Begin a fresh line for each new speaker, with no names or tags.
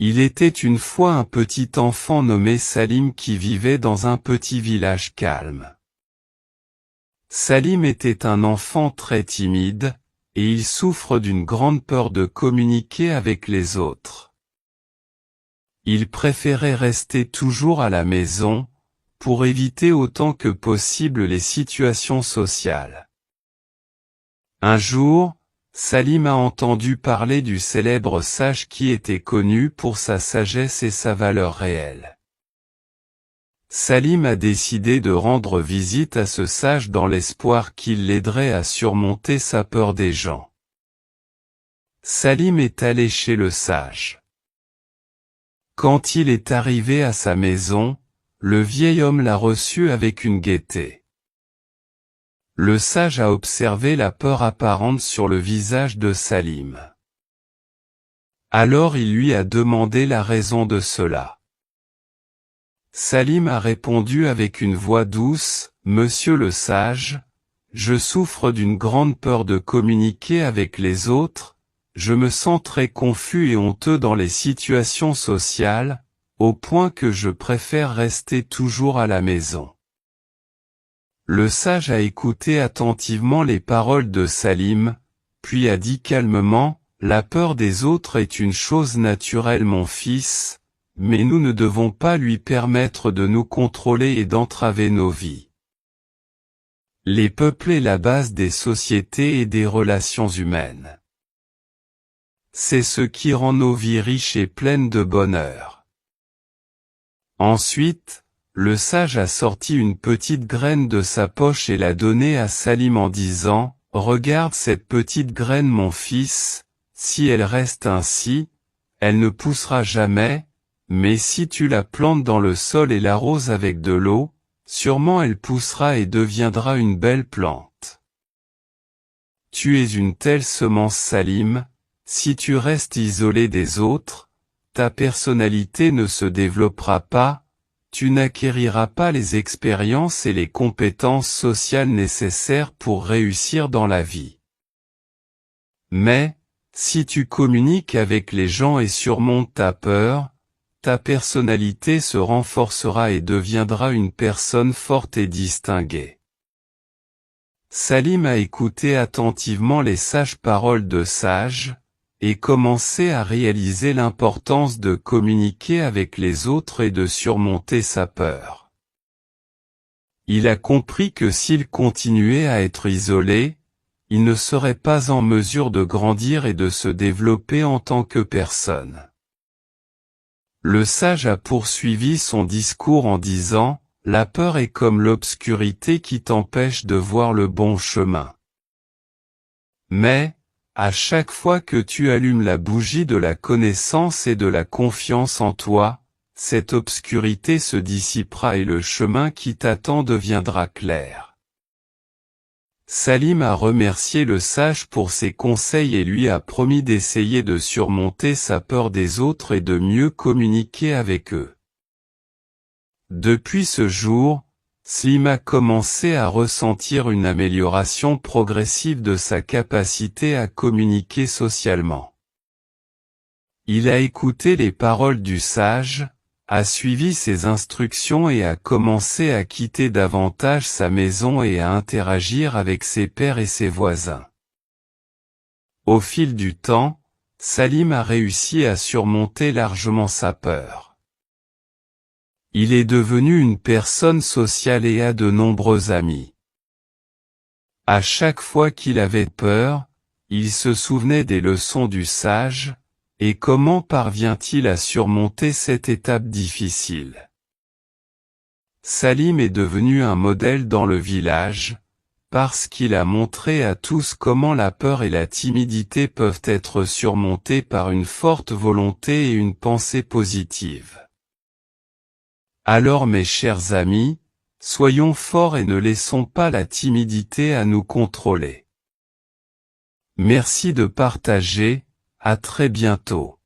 Il était une fois un petit enfant nommé Salim qui vivait dans un petit village calme. Salim était un enfant très timide, et il souffre d'une grande peur de communiquer avec les autres. Il préférait rester toujours à la maison, pour éviter autant que possible les situations sociales. Un jour, Salim a entendu parler du célèbre sage qui était connu pour sa sagesse et sa valeur réelle. Salim a décidé de rendre visite à ce sage dans l'espoir qu'il l'aiderait à surmonter sa peur des gens. Salim est allé chez le sage. Quand il est arrivé à sa maison, le vieil homme l'a reçu avec une gaieté. Le sage a observé la peur apparente sur le visage de Salim. Alors il lui a demandé la raison de cela. Salim a répondu avec une voix douce, « Monsieur le sage, je souffre d'une grande peur de communiquer avec les autres, je me sens très confus et honteux dans les situations sociales, au point que je préfère rester toujours à la maison. » Le sage a écouté attentivement les paroles de Salim, puis a dit calmement, « La peur des autres est une chose naturelle mon fils, mais nous ne devons pas lui permettre de nous contrôler et d'entraver nos vies. Les peuples est la base des sociétés et des relations humaines. C'est ce qui rend nos vies riches et pleines de bonheur. » Ensuite, le sage a sorti une petite graine de sa poche et l'a donnée à Salim en disant, « Regarde cette petite graine mon fils, si elle reste ainsi, elle ne poussera jamais, mais si tu la plantes dans le sol et l'arroses avec de l'eau, sûrement elle poussera et deviendra une belle plante. Tu es une telle semence Salim, si tu restes isolé des autres, ta personnalité ne se développera pas, tu n'acquériras pas les expériences et les compétences sociales nécessaires pour réussir dans la vie. Mais, si tu communiques avec les gens et surmontes ta peur, ta personnalité se renforcera et deviendra une personne forte et distinguée. » Salim a écouté attentivement les sages paroles de sage, et commencé à réaliser l'importance de communiquer avec les autres et de surmonter sa peur. Il a compris que s'il continuait à être isolé, il ne serait pas en mesure de grandir et de se développer en tant que personne. Le sage a poursuivi son discours en disant, « La peur est comme l'obscurité qui t'empêche de voir le bon chemin. Mais, à chaque fois que tu allumes la bougie de la connaissance et de la confiance en toi, cette obscurité se dissipera et le chemin qui t'attend deviendra clair. » Salim a remercié le sage pour ses conseils et lui a promis d'essayer de surmonter sa peur des autres et de mieux communiquer avec eux. Depuis ce jour, Salim a commencé à ressentir une amélioration progressive de sa capacité à communiquer socialement. Il a écouté les paroles du sage, a suivi ses instructions et a commencé à quitter davantage sa maison et à interagir avec ses pairs et ses voisins. Au fil du temps, Salim a réussi à surmonter largement sa peur. Il est devenu une personne sociale et a de nombreux amis. À chaque fois qu'il avait peur, il se souvenait des leçons du sage, et comment parvient-il à surmonter cette étape difficile. Salim est devenu un modèle dans le village, parce qu'il a montré à tous comment la peur et la timidité peuvent être surmontées par une forte volonté et une pensée positive. Alors mes chers amis, soyons forts et ne laissons pas la timidité à nous contrôler. Merci de partager, à très bientôt.